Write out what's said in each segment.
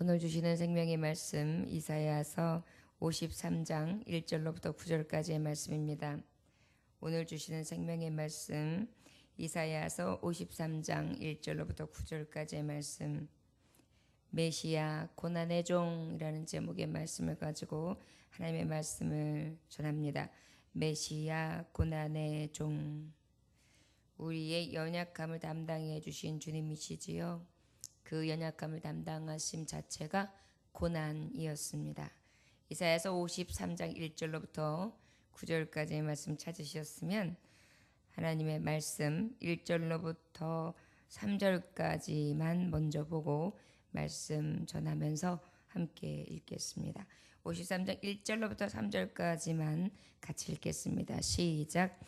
오늘 주시는 생명의 말씀 이사야서 53장 1절로부터 9절까지의 말씀입니다. 오늘 주시는 생명의 말씀 이사야서 53장 1절로부터 9절까지의 말씀, 메시아 고난의 종이라는 제목의 말씀을 가지고 하나님의 말씀을 전합니다. 메시아 고난의 종, 우리의 연약함을 담당해 주신 주님이시지요. 그 연약함을 담당하심 자체가 고난이었습니다. 이사야서 53장 1절로부터 9절까지의 말씀 찾으셨으면 하나님의 말씀 1절로부터 3절까지만 먼저 보고 말씀 전하면서 함께 읽겠습니다. 53장 1절로부터 3절까지만 같이 읽겠습니다. 시작.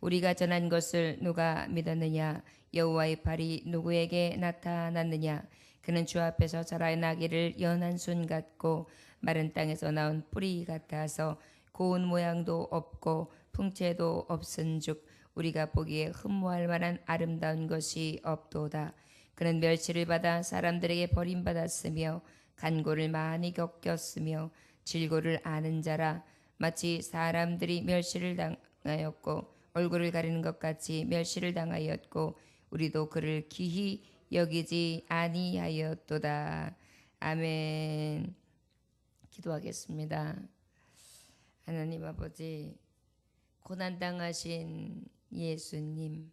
우리가 전한 것을 누가 믿었느냐? 여호와의 팔이 누구에게 나타났느냐? 그는 주 앞에서 자라나기를 연한 순 같고 마른 땅에서 나온 뿌리 같아서 고운 모양도 없고 풍채도 없은즉 우리가 보기에 흠모할 만한 아름다운 것이 없도다. 그는 멸시를 받아 사람들에게 버림받았으며 간고를 많이 겪었으며 질고를 아는 자라. 마치 사람들이 멸시를 당하였고 얼굴을 가리는 것 같이 멸시를 당하였고 우리도 그를 기히 여기지 아니하였도다. 아멘. 기도하겠습니다. 하나님 아버지, 고난당하신 예수님,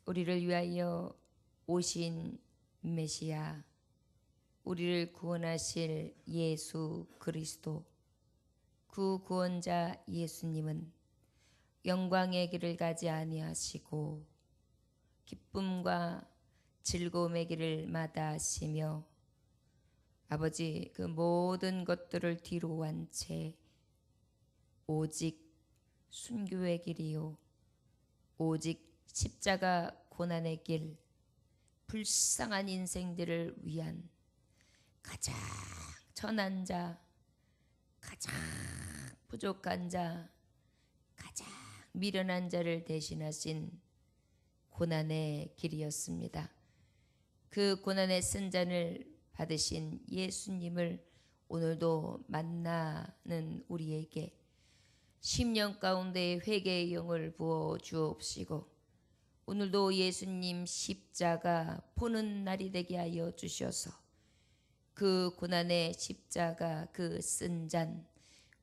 우리를 위하여 오신 메시아, 우리를 구원하실 예수 그리스도, 그 구원자 예수님은 영광의 길을 가지 아니하시고 기쁨과 즐거움의 길을 마다하시며 아버지 그 모든 것들을 뒤로 한 채 오직 순교의 길이요 오직 십자가 고난의 길, 불쌍한 인생들을 위한 가장 천한 자, 가장 부족한 자, 가장 미련한 자를 대신하신 고난의 길이었습니다. 그 고난의 쓴잔을 받으신 예수님을 오늘도 만나는 우리에게 심령 가운데 회개의 영을 부어 주옵시고 오늘도 예수님 십자가 보는 날이 되게 하여 주셔서 그 고난의 십자가 그 쓴 잔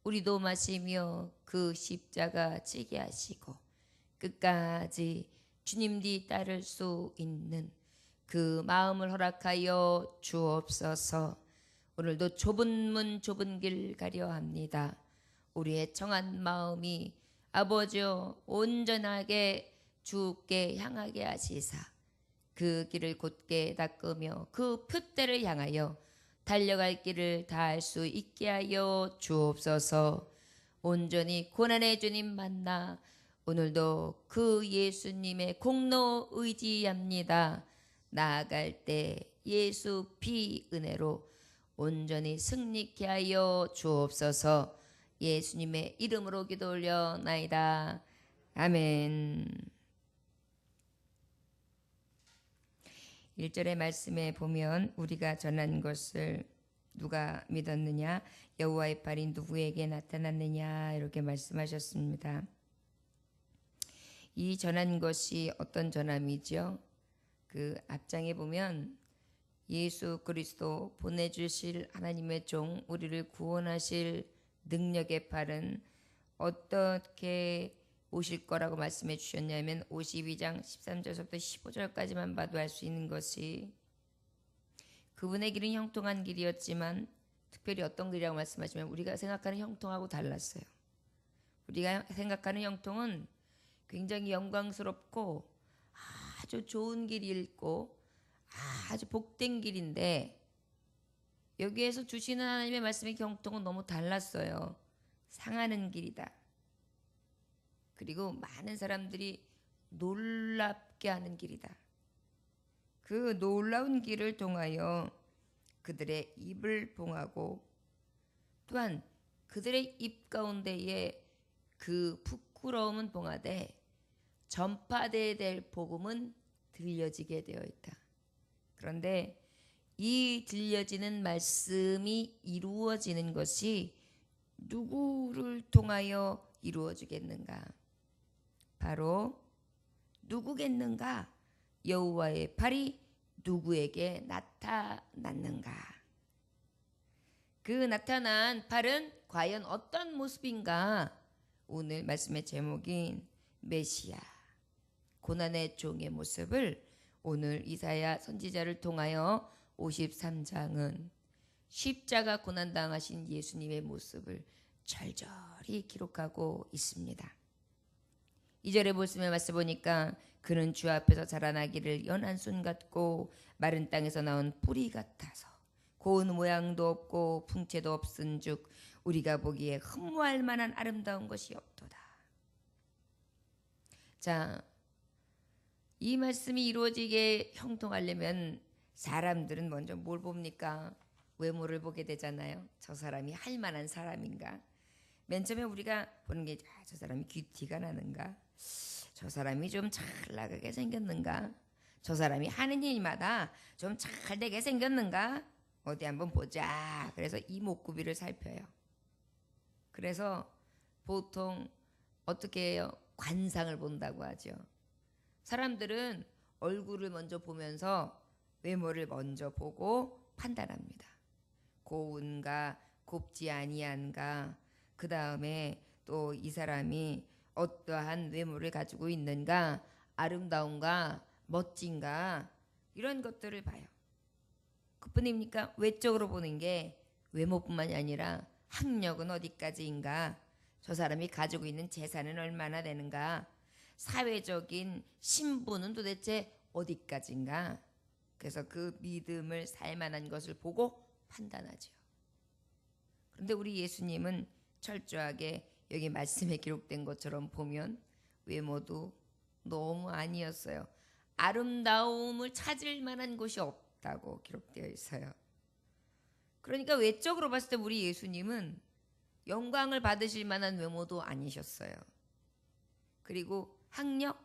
우리도 마시며 그 십자가 지게 하시고 끝까지 주님 뒤 따를 수 있는 그 마음을 허락하여 주옵소서. 오늘도 좁은 문 좁은 길 가려 합니다. 우리의 청한 마음이 아버지여 온전하게 주께 향하게 하시사 그 길을 곧게 닦으며 그 표대를 향하여 달려갈 길을 다할 수 있게 하여 주옵소서. 온전히 고난의 주님 만나 오늘도 그 예수님의 공로 의지합니다. 나아갈 때 예수 피 은혜로 온전히 승리케 하여 주옵소서. 예수님의 이름으로 기도 올려나이다. 아멘. 1절의 말씀에 보면 우리가 전한 것을 누가 믿었느냐? 여호와의 팔이 누구에게 나타났느냐? 이렇게 말씀하셨습니다. 이 전한 것이 어떤 전함이죠? 그 앞장에 보면 예수 그리스도 보내주실 하나님의 종, 우리를 구원하실 능력의 팔은 어떻게 오실 거라고 말씀해 주셨냐면 52장 13절부터 15절까지만 봐도 알 수 있는 것이 그분의 길은 형통한 길이었지만 특별히 어떤 길이라고 말씀하시면 우리가 생각하는 형통하고 달랐어요. 우리가 생각하는 형통은 굉장히 영광스럽고 아주 좋은 길이 있고 아주 복된 길인데 여기에서 주시는 하나님의 말씀의 형통은 너무 달랐어요. 상하는 길이다. 그리고 많은 사람들이 놀랍게 하는 길이다. 그 놀라운 길을 통하여 그들의 입을 봉하고 또한 그들의 입 가운데에 그 부끄러움은 봉하되 전파되어야 될 복음은 들려지게 되어 있다. 그런데 이 들려지는 말씀이 이루어지는 것이 누구를 통하여 이루어지겠는가? 바로 누구겠는가? 여호와의 팔이 누구에게 나타났는가? 그 나타난 팔은 과연 어떤 모습인가? 오늘 말씀의 제목인 메시아, 고난의 종의 모습을 오늘 이사야 선지자를 통하여 53장은 십자가 고난당하신 예수님의 모습을 절절히 기록하고 있습니다. 2절의 말씀에 맞서 보니까 그는 주 앞에서 자라나기를 연한 순 같고 마른 땅에서 나온 뿌리 같아서 고운 모양도 없고 풍채도 없은즉 우리가 보기에 흠모할 만한 아름다운 것이 없도다. 자, 이 말씀이 이루어지게 형통하려면 사람들은 먼저 뭘 봅니까? 외모를 보게 되잖아요. 저 사람이 할 만한 사람인가? 맨 처음에 우리가 보는 게 저 사람이 귀티가 나는가? 저 사람이 좀 잘 나가게 생겼는가? 저 사람이 하는 일마다 좀 잘 되게 생겼는가? 어디 한번 보자. 그래서 이목구비를 살펴요. 그래서 보통 어떻게 해요? 관상을 본다고 하죠. 사람들은 얼굴을 먼저 보면서 외모를 먼저 보고 판단합니다. 고운가 곱지 아니한가, 그 다음에 또 이 사람이 어떠한 외모를 가지고 있는가, 아름다운가 멋진가, 이런 것들을 봐요. 그뿐입니까? 외적으로 보는 게 외모뿐만이 아니라 학력은 어디까지인가, 저 사람이 가지고 있는 재산은 얼마나 되는가, 사회적인 신분은 도대체 어디까지인가. 그래서 그 믿음을 살만한 것을 보고 판단하죠. 그런데 우리 예수님은 철저하게 여기 말씀에 기록된 것처럼 보면 외모도 너무 아니었어요. 아름다움을 찾을 만한 곳이 없다고 기록되어 있어요. 그러니까 외적으로 봤을 때 우리 예수님은 영광을 받으실 만한 외모도 아니셨어요. 그리고 학력,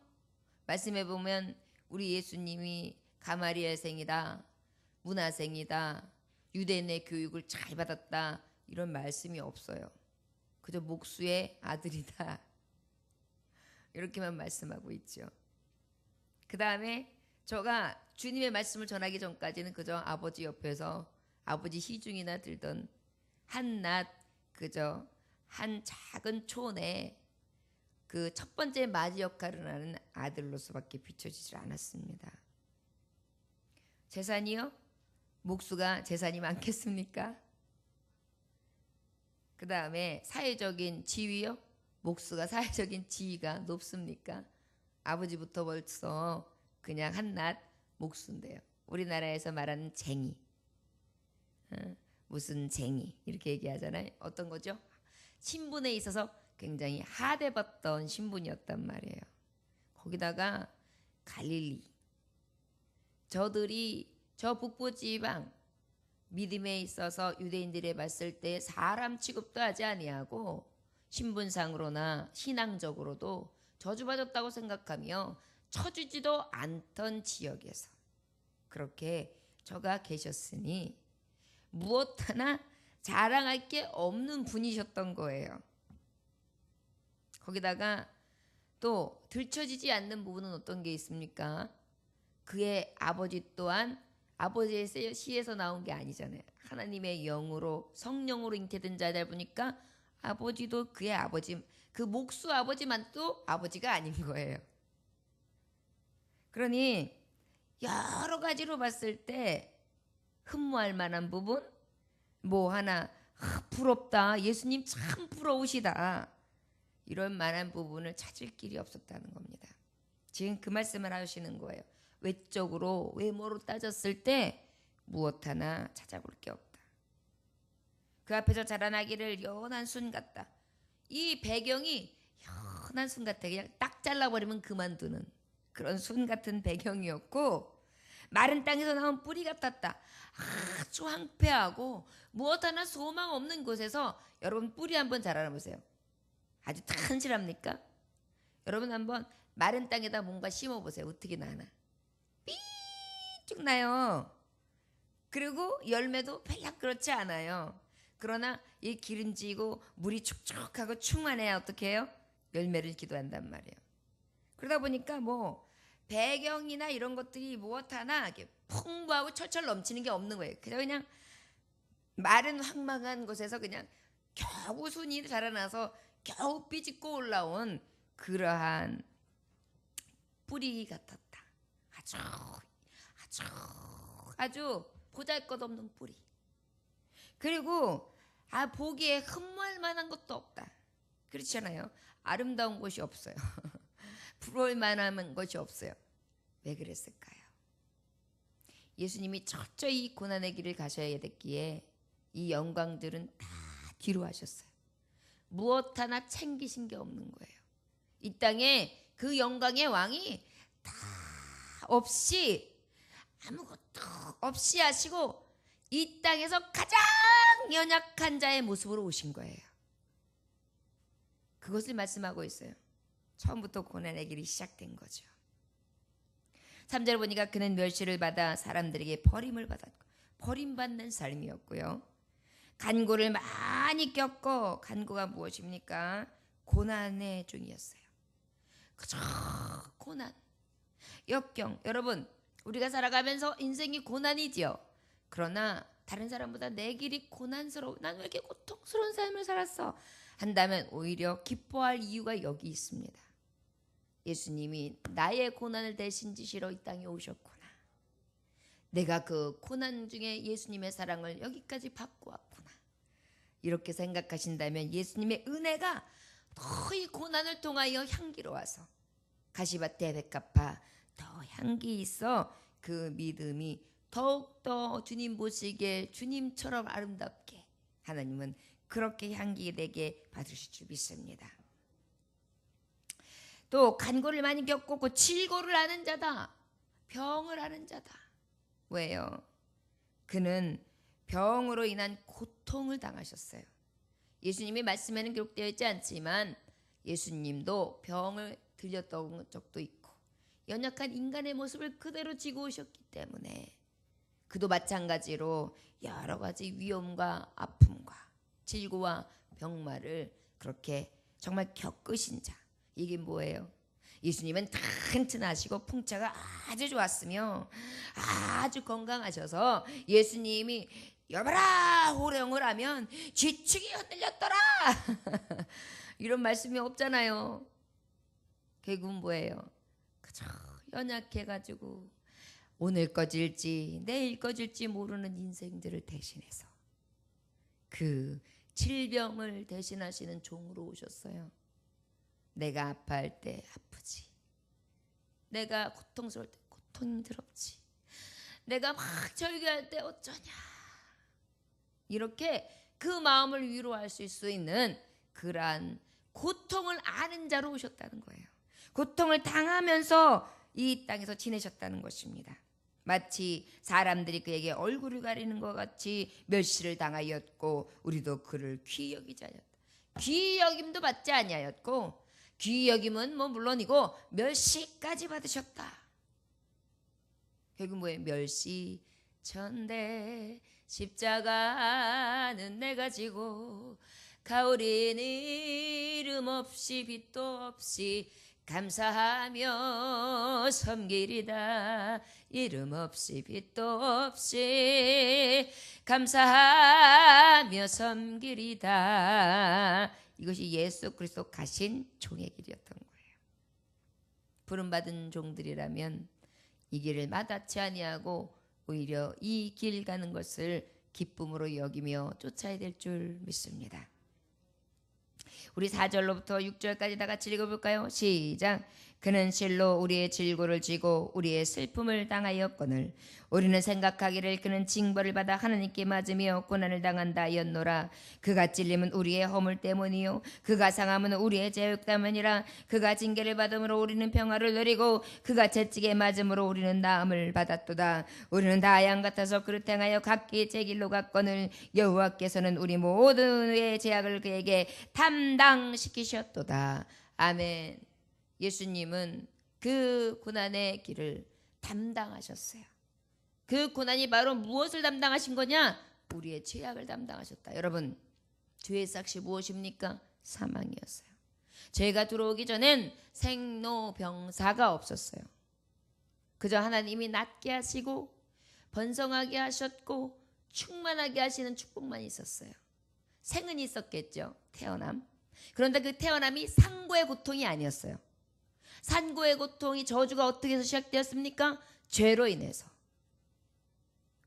말씀해 보면 우리 예수님이 가마리엘생이다, 문하생이다, 유대인의 교육을 잘 받았다, 이런 말씀이 없어요. 그저 목수의 아들이다, 이렇게만 말씀하고 있죠. 그 다음에 저가 주님의 말씀을 전하기 전까지는 그저 아버지 옆에서 아버지 시중이나 들던 한낱 그저 한 작은 촌에 그 첫 번째 맞이 역할을 하는 아들로서밖에 비춰지질 않았습니다. 재산이요? 목수가 재산이 많겠습니까? 그 다음에 사회적인 지위요? 목수가 사회적인 지위가 높습니까? 아버지부터 벌써 그냥 한낱 목수인데요. 우리나라에서 말하는 쟁이, 무슨 쟁이 이렇게 얘기하잖아요. 어떤 거죠? 신분에 있어서 굉장히 하대받던 신분이었단 말이에요. 거기다가 갈릴리, 저들이 저 북부지방 믿음에 있어서 유대인들에 봤을 때 사람 취급도 하지 아니하고 신분상으로나 신앙적으로도 저주받았다고 생각하며 쳐주지도 않던 지역에서 그렇게 저가 계셨으니 무엇 하나 자랑할 게 없는 분이셨던 거예요. 거기다가 또 들춰지지 않는 부분은 어떤 게 있습니까? 그의 아버지 또한 아버지의 시에서 나온 게 아니잖아요. 하나님의 영으로 성령으로 잉태된 자들 보니까 아버지도 그의 아버지, 그 목수 아버지만 또 아버지가 아닌 거예요. 그러니 여러 가지로 봤을 때 흠모할 만한 부분, 뭐 하나 부럽다, 예수님 참 부러우시다, 이런 만한 부분을 찾을 길이 없었다는 겁니다. 지금 그 말씀을 하시는 거예요. 외적으로 외모로 따졌을 때 무엇 하나 찾아볼 게 없다. 그 앞에서 자라나기를 연한 순 같다. 이 배경이 연한 순 같아. 그냥 딱 잘라버리면 그만두는 그런 순 같은 배경이었고, 마른 땅에서 나온 뿌리 같았다. 아주 황폐하고 무엇 하나 소망 없는 곳에서 여러분 뿌리 한번 자라나 보세요. 아주 튼실합니까? 여러분 한번 마른 땅에다 뭔가 심어보세요. 어떻게 나나? 삐쭉 나요. 그리고 열매도 별로 그렇지 않아요. 그러나 이 기름지고 물이 축축하고 충만해야 어떻게 해요? 열매를 기도한단 말이에요. 그러다 보니까 뭐 배경이나 이런 것들이 무엇 하나 이렇게 풍부하고 철철 넘치는 게 없는 거예요. 그냥 마른 황망한 곳에서 그냥 겨우 순이 자라나서 겨우 삐짓고 올라온 그러한 뿌리 같았다. 아주 보잘것없는 뿌리. 그리고 보기에 흠모할 만한 것도 없다. 그렇잖아요. 아름다운 곳이 없어요. 부러울 만한 것이 없어요. 왜 그랬을까요? 예수님이 철저히 고난의 길을 가셔야 됐기에 이 영광들은 다 뒤로 하셨어요. 무엇 하나 챙기신 게 없는 거예요. 이 땅에 그 영광의 왕이 다 없이 아무것도 없이 하시고 이 땅에서 가장 연약한 자의 모습으로 오신 거예요. 그것을 말씀하고 있어요. 처음부터 고난의 길이 시작된 거죠. 3절 보니까 그는 멸시를 받아 사람들에게 버림을 받았고 버림받는 삶이었고요. 간고를 많이 겪고 간고가 무엇입니까? 고난의 중이었어요. 그저 고난, 역경. 여러분 우리가 살아가면서 인생이 고난이지요. 그러나 다른 사람보다 내 길이 고난스러워. 난 왜 이렇게 고통스러운 삶을 살았어? 한다면 오히려 기뻐할 이유가 여기 있습니다. 예수님이 나의 고난을 대신 지시러 이 땅에 오셨구나. 내가 그 고난 중에 예수님의 사랑을 여기까지 받고 왔구나. 이렇게 생각하신다면 예수님의 은혜가 더 이 고난을 통하여 향기로워서 가시밭에 백합화 더 향기 있어 그 믿음이 더욱더 주님 보시기에 주님처럼 아름답게 하나님은 그렇게 향기되게 받으실 줄 믿습니다. 또 간고를 많이 겪고 고칠고를 하는 자다. 병을 하는 자다. 왜요? 그는 병으로 인한 고통을 당하셨어요. 예수님의 말씀에는 기록되어 있지 않지만 예수님도 병을 들렸던 적도 있고 연약한 인간의 모습을 그대로 지고 오셨기 때문에 그도 마찬가지로 여러 가지 위험과 아픔과 질고와 병마를 그렇게 정말 겪으신 자. 이게 뭐예요? 예수님은 튼튼하시고 풍차가 아주 좋았으며 아주 건강하셔서 예수님이 여봐라 호령을 하면 쥐축이 흔들렸더라 이런 말씀이 없잖아요. 결국은 뭐예요? 그저 연약해가지고 오늘 꺼질지 내일 꺼질지 모르는 인생들을 대신해서 그 질병을 대신하시는 종으로 오셨어요. 내가 아파할 때 아프지. 내가 고통스러울 때 고통스럽지. 내가 막 절규할 때 어쩌냐. 이렇게 그 마음을 위로할 수 있는 그러한 고통을 아는 자로 오셨다는 거예요. 고통을 당하면서 이 땅에서 지내셨다는 것입니다. 마치 사람들이 그에게 얼굴을 가리는 것 같이 멸시를 당하였고 우리도 그를 귀히 여기지 않았다. 귀히 여김도 받지 아니하였고 귀히 여김은 물론이고 멸시까지 받으셨다. 결국 뭐예요? 멸시 천대 십자가는 내가 지고 가오린 이름 없이 빛도 없이 감사하며 섬기리다. 이름 없이 빛도 없이 감사하며 섬기리다. 이것이 예수 그리스도 가신 종의 길이었던 거예요. 부름받은 종들이라면 이 길을 마다치 아니하고 오히려 이 길 가는 것을 기쁨으로 여기며 쫓아야 될 줄 믿습니다. 우리 4절로부터 6절까지 다 같이 읽어볼까요? 시작. 그는 실로 우리의 질고를 지고 우리의 슬픔을 당하였거늘 우리는 생각하기를 그는 징벌을 받아 하나님께 맞으며 고난을 당한다 하였노라. 그가 찔림은 우리의 허물 때문이요 그가 상함은 우리의 죄악 때문이라. 그가 징계를 받음으로 우리는 평화를 누리고 그가 채찍에 맞음으로 우리는 나음을 받았도다. 우리는 다 양 같아서 그릇 행하여 각기 제 길로 갔거늘 여호와께서는 우리 모두의 죄악을 그에게 담당시키셨도다. 아멘. 예수님은 그 고난의 길을 담당하셨어요. 그 고난이 바로 무엇을 담당하신 거냐? 우리의 죄악을 담당하셨다. 여러분, 죄의 삭시 무엇입니까? 사망이었어요. 죄가 들어오기 전엔 생로병사가 없었어요. 그저 하나님이 낫게 하시고 번성하게 하셨고 충만하게 하시는 축복만 있었어요. 생은 있었겠죠. 태어남. 그런데 그 태어남이 상고의 고통이 아니었어요. 상고의 고통이, 저주가 어떻게 해서 시작되었습니까? 죄로 인해서.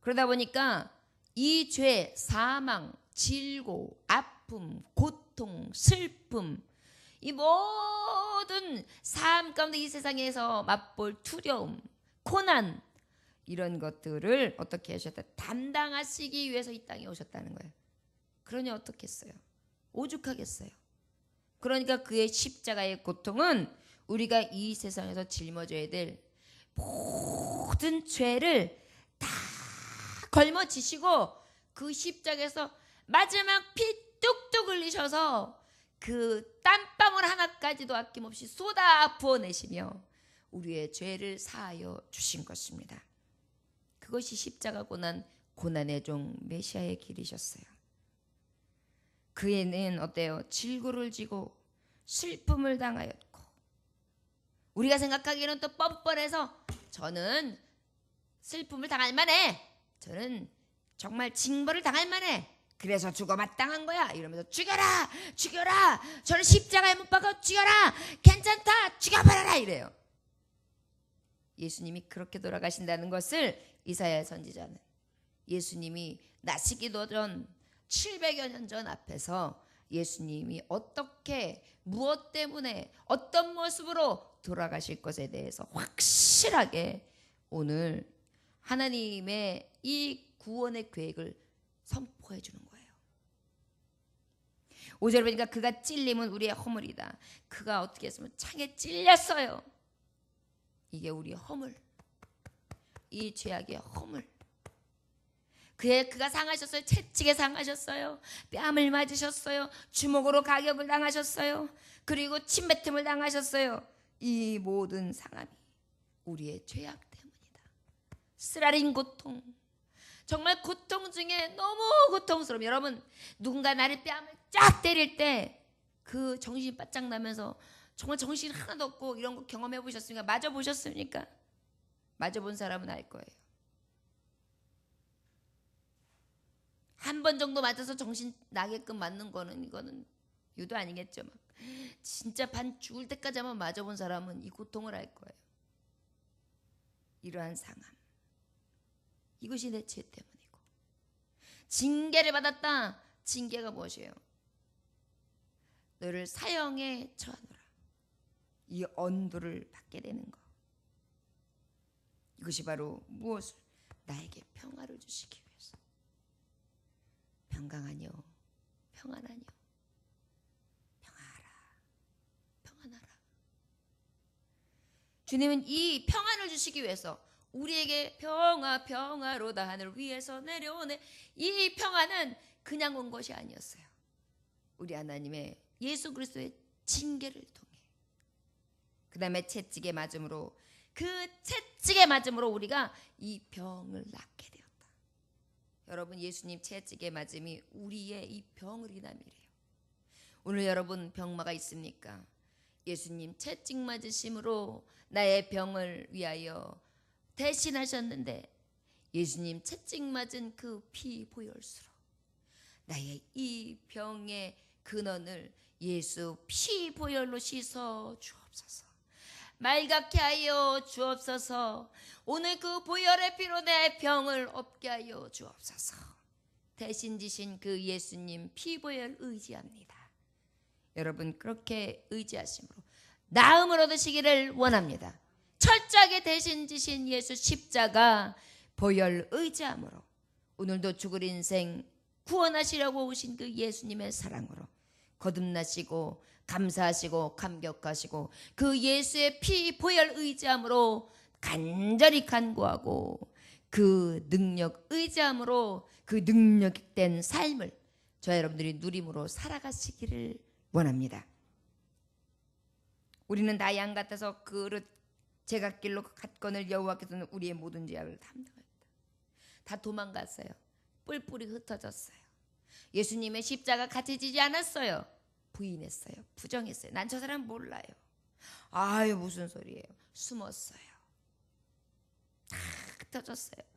그러다 보니까 이 죄, 사망, 질고, 아픔, 고통, 슬픔, 이 모든 삶 가운데 이 세상에서 맛볼 두려움, 고난, 이런 것들을 어떻게 하셨다? 담당하시기 위해서 이 땅에 오셨다는 거예요. 그러니 어떻겠어요? 오죽하겠어요. 그러니까 그의 십자가의 고통은 우리가 이 세상에서 짊어져야 될 모든 죄를 다 걸머지시고 그 십자가에서 마지막 피 뚝뚝 흘리셔서 그 땀방울 하나까지도 아낌없이 쏟아 부어내시며 우리의 죄를 사하여 주신 것입니다. 그것이 십자가 고난, 고난의 종 메시아의 길이셨어요. 그에는 어때요? 질고를 지고 슬픔을 당하였고, 우리가 생각하기에는 또 뻔뻔해서 저는 슬픔을 당할 만해, 저는 정말 징벌을 당할 만해, 그래서 죽어마땅한 거야 이러면서 죽여라 죽여라, 저를 십자가에 못 박아 죽여라, 괜찮다 죽여버려라 이래요. 예수님이 그렇게 돌아가신다는 것을 이사야 선지자는 예수님이 나시기도 전 700여 년 전 앞에서 예수님이 어떻게 무엇 때문에 어떤 모습으로 돌아가실 것에 대해서 확실하게 오늘 하나님의 이 구원의 계획을 선포해 주는 거예요. 5절에 보니까 그가 찔림은 우리의 허물이다. 그가 어떻게 했으면 창에 찔렸어요. 이게 우리의 허물, 이 죄악의 허물. 그가 상하셨어요. 채찍에 상하셨어요. 뺨을 맞으셨어요. 주먹으로 가격을 당하셨어요. 그리고 침뱉음을 당하셨어요. 이 모든 상함이 우리의 죄악 때문이다. 쓰라린 고통, 정말 고통 중에 너무 고통스러움. 여러분, 누군가 나를 뺨을 쫙 때릴 때 그 정신이 바짝 나면서 정말 정신 하나도 없고 이런 거 경험해 보셨습니까? 맞아 보셨습니까? 맞아 본 사람은 알 거예요. 한 번 정도 맞아서 정신 나게끔 맞는 거는 이거는 유도 아니겠죠. 막 진짜 반 죽을 때까지 한번 맞아 본 사람은 이 고통을 알 거예요. 이러한 상함, 이것이 내 죄 때문이고, 징계를 받았다. 징계가 무엇이에요? 너를 사형에 처하노라. 이 언도를 받게 되는 것. 이것이 바로 무엇을? 나에게 평화를 주시기 위해서. 평강하뇨, 평안하뇨, 평안하라, 평안하라. 주님은 이 평안을 주시기 위해서 우리에게 평화로다 하늘 위에서 내려오네. 이 평안은 그냥 온 것이 아니었어요. 우리 하나님의 예수 그리스도의 징계를 통해, 그 다음에 채찍에 맞음으로, 그 채찍에 맞음으로 우리가 이 병을 낫게 되었다. 여러분, 예수님 채찍에 맞음이 우리의 이 병을 이남이래요. 오늘 여러분 병마가 있습니까? 예수님 채찍 맞으심으로 나의 병을 위하여 대신하셨는데, 예수님 채찍 맞은 그 피 보혈수로 나의 이 병의 근원을 예수 피 보혈로 씻어 주옵소서. 맑게 하여 주옵소서. 오늘 그 보혈의 피로 내 병을 없게 하여 주옵소서. 대신 지신 그 예수님 피 보혈 의지합니다. 여러분, 그렇게 의지하심으로 나음을 얻으시기를 원합니다. 철저하게 대신 지신 예수 십자가 보혈 의지함으로 오늘도 죽을 인생 구원하시려고 오신 그 예수님의 사랑으로 거듭나시고 감사하시고 감격하시고 그 예수의 피 보혈 의지함으로 간절히 간구하고 그 능력 의지함으로 그 능력된 삶을 저 여러분들이 누림으로 살아가시기를 원합니다. 우리는 다 양 같아서 그릇 제각길로 갓건을 여호와께서는 우리의 모든 죄악을 담당하였다. 다 도망갔어요. 뿔뿔이 흩어졌어요. 예수님의 십자가 같이 지지 않았어요. 부인했어요. 부정했어요. 난 저 사람 몰라요. 아유 무슨 소리예요. 숨었어요. 다 흩어졌어요.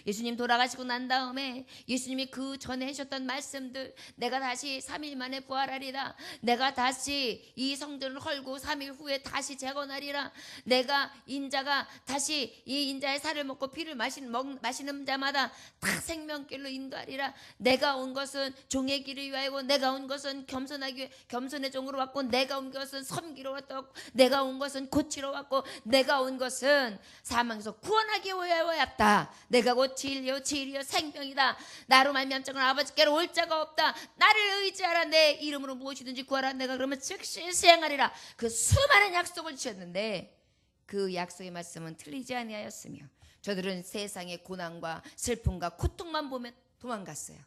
예수님 돌아가시고 난 다음에 예수님이 그 전에 하셨던 말씀들, 내가 다시 3일 만에 부활하리라, 내가 다시 이 성전을 헐고 3일 후에 다시 재건하리라, 내가 인자가 다시 이 인자의 살을 먹고 피를 마시는 자마다 다 생명길로 인도하리라, 내가 온 것은 종의 길을 위하여, 내가 온 것은 겸손하기 위해 겸손의 종으로 왔고, 내가 온 것은 섬기러 왔고, 내가 온 것은 고치러 왔고, 내가 온 것은 사망에서 구원하기 위하여 왔다. 내가 곧 진리요 생명이다. 나로 말미암아 아버지께로 올 자가 없다. 나를 의지하라. 내 이름으로 무엇이든지 구하라. 내가 그러면 즉시 수행하리라. 그 수많은 약속을 주셨는데 그 약속의 말씀은 틀리지 아니하였으며 저들은 세상의 고난과 슬픔과 고통만 보면 도망갔어요.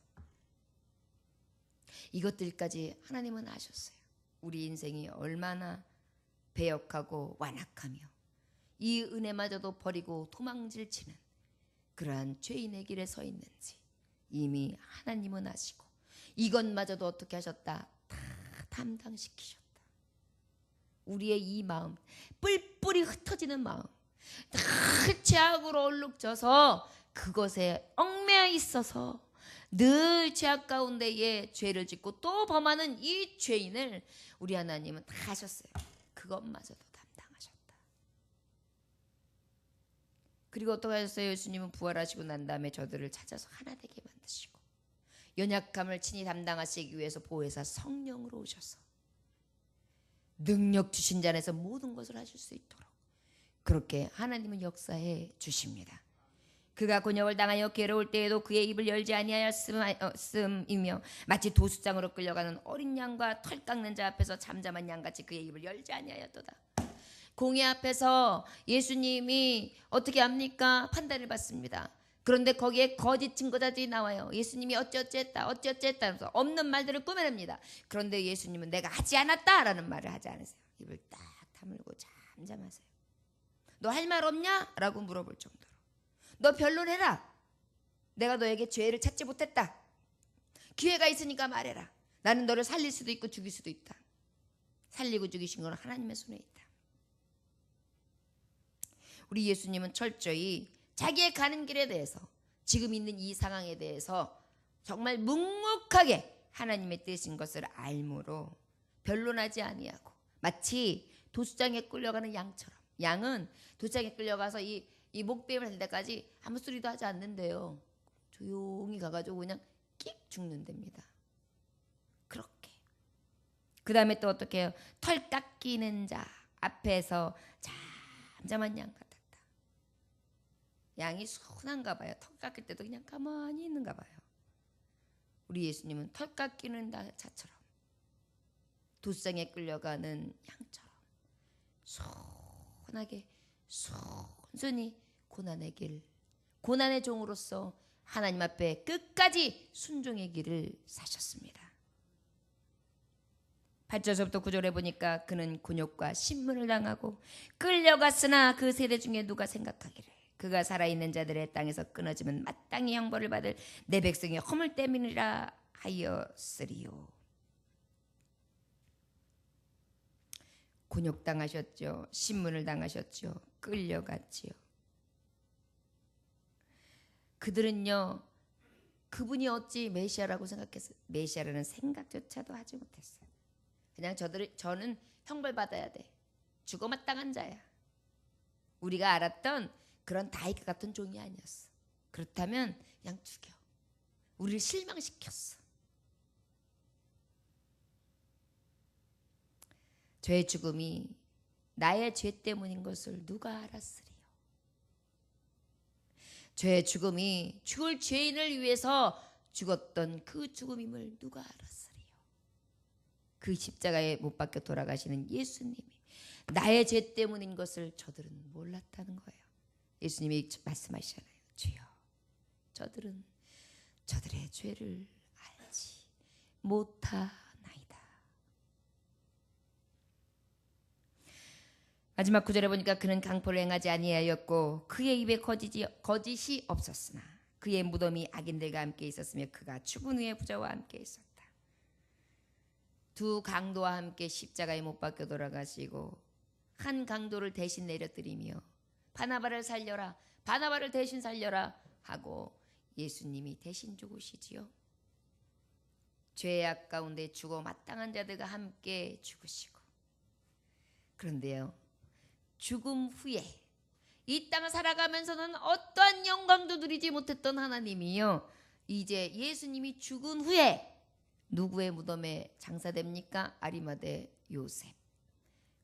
이것들까지 하나님은 아셨어요. 우리 인생이 얼마나 배역하고 완악하며 이 은혜마저도 버리고 도망질치는 그러한 죄인의 길에 서 있는지 이미 하나님은 아시고 이것마저도 어떻게 하셨다? 다 담당시키셨다. 우리의 이 마음, 뿔뿔이 흩어지는 마음, 다 죄악으로 얼룩져서 그것에 얽매여 있어서 늘 죄악 가운데에 죄를 짓고 또 범하는 이 죄인을 우리 하나님은 다 하셨어요. 그것마저도 담당하셨다. 그리고 어떻게 하셨어요? 예수님은 부활하시고 난 다음에 저들을 찾아서 하나 되게 만드시고 연약함을 친히 담당하시기 위해서 보혜사 성령으로 오셔서 능력 주신 자 안에서 모든 것을 하실 수 있도록 그렇게 하나님은 역사해 주십니다. 그가 곤욕을 당하여 괴로울 때에도 그의 입을 열지 아니하였음이며 마치 도수장으로 끌려가는 어린 양과 털 깎는 자 앞에서 잠잠한 양같이 그의 입을 열지 아니하였도다. 공의 앞에서 예수님이 어떻게 합니까? 판단을 받습니다. 그런데 거기에 거짓 증거자들이 나와요. 예수님이 어찌어찌했다 하면서 없는 말들을 꾸며냅니다. 그런데 예수님은 내가 하지 않았다라는 말을 하지 않으세요. 입을 딱 다물고 잠잠하세요. 너 할 말 없냐? 라고 물어볼 정도로 너 변론해라. 내가 너에게 죄를 찾지 못했다. 기회가 있으니까 말해라. 나는 너를 살릴 수도 있고 죽일 수도 있다. 살리고 죽이신 건 하나님의 손에 있다. 우리 예수님은 철저히 자기의 가는 길에 대해서 지금 있는 이 상황에 대해서 정말 묵묵하게 하나님의 뜻인 것을 알므로 변론하지 아니하고 마치 도수장에 끌려가는 양처럼 양은 도수장에 끌려가서 이 목베임을 할 때까지 아무 소리도 하지 않는데요. 조용히 가가지고 그냥 끽 죽는답니다. 그렇게. 그 다음에 또 어떻게 해요? 털 깎이는 자 앞에서 잠잠한 양 같았다. 양이 순한가 봐요. 털 깎일 때도 그냥 가만히 있는가 봐요. 우리 예수님은 털 깎이는 자처럼 도수장에 끌려가는 양처럼 순하게 순순히 고난의 길, 고난의 종으로서 하나님 앞에 끝까지 순종의 길을 사셨습니다. 8절부터 9절에 보니까 그는 곤욕과 신문을 당하고 끌려갔으나 그 세대 중에 누가 생각하기를 그가 살아있는 자들의 땅에서 끊어지면 마땅히 형벌을 받을 내 백성이 허물 때문이라 하였으리요. 곤욕당하셨죠. 신문을 당하셨죠. 끌려갔지요. 그들은요. 그분이 어찌 메시아라고 생각했어요. 메시아라는 생각조차도 하지 못했어요. 그냥 저는 형벌받아야 돼. 죽어 마땅한 자야. 우리가 알았던 그런 다이크 같은 종이 아니었어. 그렇다면 그냥 죽여. 우리를 실망시켰어. 죄의 죽음이 나의 죄 때문인 것을 누가 알았으리요. 죄의 죽음이 죽을 죄인을 위해서 죽었던 그 죽음임을 누가 알았으리요. 그 십자가에 못 박혀 돌아가시는 예수님이 나의 죄 때문인 것을 저들은 몰랐다는 거예요. 예수님이 말씀하시잖아요. 주여, 저들은 저들의 죄를 알지 못하나이다. 마지막 구절에 보니까 그는 강포를 행하지 아니하였고 그의 입에 거짓이 없었으나 그의 무덤이 악인들과 함께 있었으며 그가 죽은 후에 부자와 함께 있었다. 두 강도와 함께 십자가에 못 박혀 돌아가시고 한 강도를 대신 내려드리며 바나바를 살려라, 바나바를 대신 살려라 하고 예수님이 대신 죽으시지요. 죄악 가운데 죽어 마땅한 자들과 함께 죽으시고, 그런데요, 죽음 후에 이 땅을 살아가면서는 어떠한 영광도 누리지 못했던 하나님이요, 이제 예수님이 죽은 후에 누구의 무덤에 장사됩니까? 아리마대 요셉,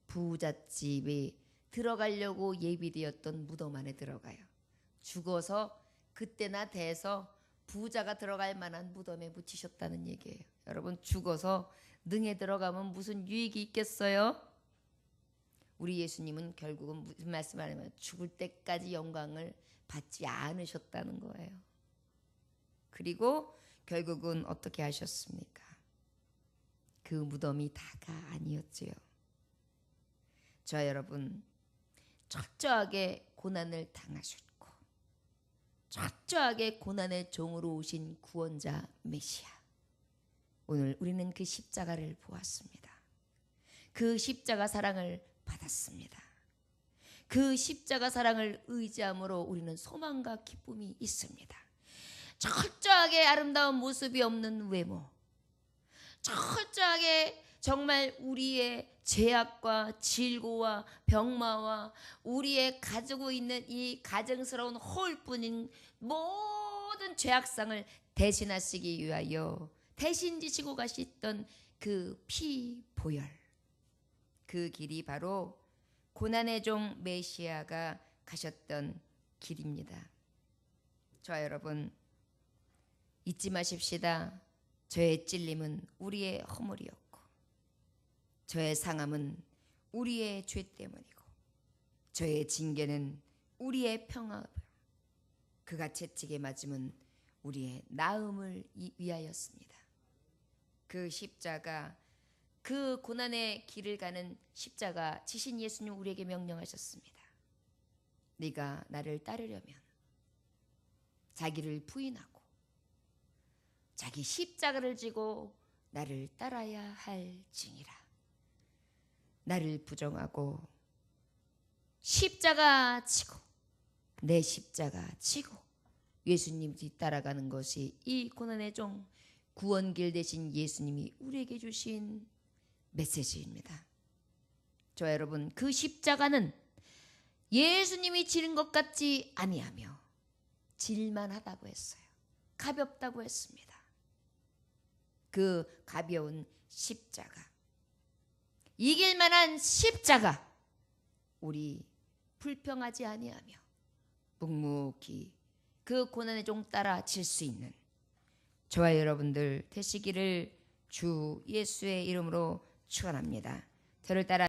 부잣집에 들어가려고 예비되었던 무덤 안에 들어가요. 죽어서 그때나 돼서 부자가 들어갈 만한 무덤에 묻히셨다는 얘기예요. 여러분, 죽어서 능에 들어가면 무슨 유익이 있겠어요? 우리 예수님은 결국은 무슨 말씀을 하냐면 죽을 때까지 영광을 받지 않으셨다는 거예요. 그리고 결국은 어떻게 하셨습니까? 그 무덤이 다가 아니었지요. 저 여러분, 철저하게 고난을 당하셨고 철저하게 고난의 종으로 오신 구원자 메시아, 오늘 우리는 그 십자가를 보았습니다. 그 십자가 사랑을 받았습니다. 그 십자가 사랑을 의지함으로 우리는 소망과 기쁨이 있습니다. 철저하게 아름다운 모습이 없는 외모, 철저하게 정말 우리의 죄악과 질고와 병마와 우리의 가지고 있는 이 가증스러운 허울뿐인 모든 죄악상을 대신하시기 위하여 대신 지시고 가셨던 그 피 보혈, 그 길이 바로 고난의 종 메시아가 가셨던 길입니다. 저와 여러분, 잊지 마십시다. 저의 찔림은 우리의 허물이었고, 저의 상함은 우리의 죄 때문이고, 저의 징계는 우리의 평화요, 그가 채찍에 맞음은 우리의 나음을 위하였습니다. 그 십자가, 그 고난의 길을 가는 십자가 지신 예수님 우리에게 명령하셨습니다. 네가 나를 따르려면 자기를 부인하고 자기 십자가를 지고 나를 따라야 할지니라. 나를 부정하고 십자가 지고 내 십자가 지고 예수님 뒤따라가는 것이 이 고난의 종 구원길 되신 예수님이 우리에게 주신 메시지입니다. 저 여러분, 그 십자가는 예수님이 지는 것 같지 아니하며 질만하다고 했어요. 가볍다고 했습니다. 그 가벼운 십자가, 이길 만한 십자가, 우리 불평하지 아니하며 묵묵히 그 고난의 종 따라 질 수 있는 저와 여러분들 되시기를 주 예수의 이름으로 축원합니다. 저를 따라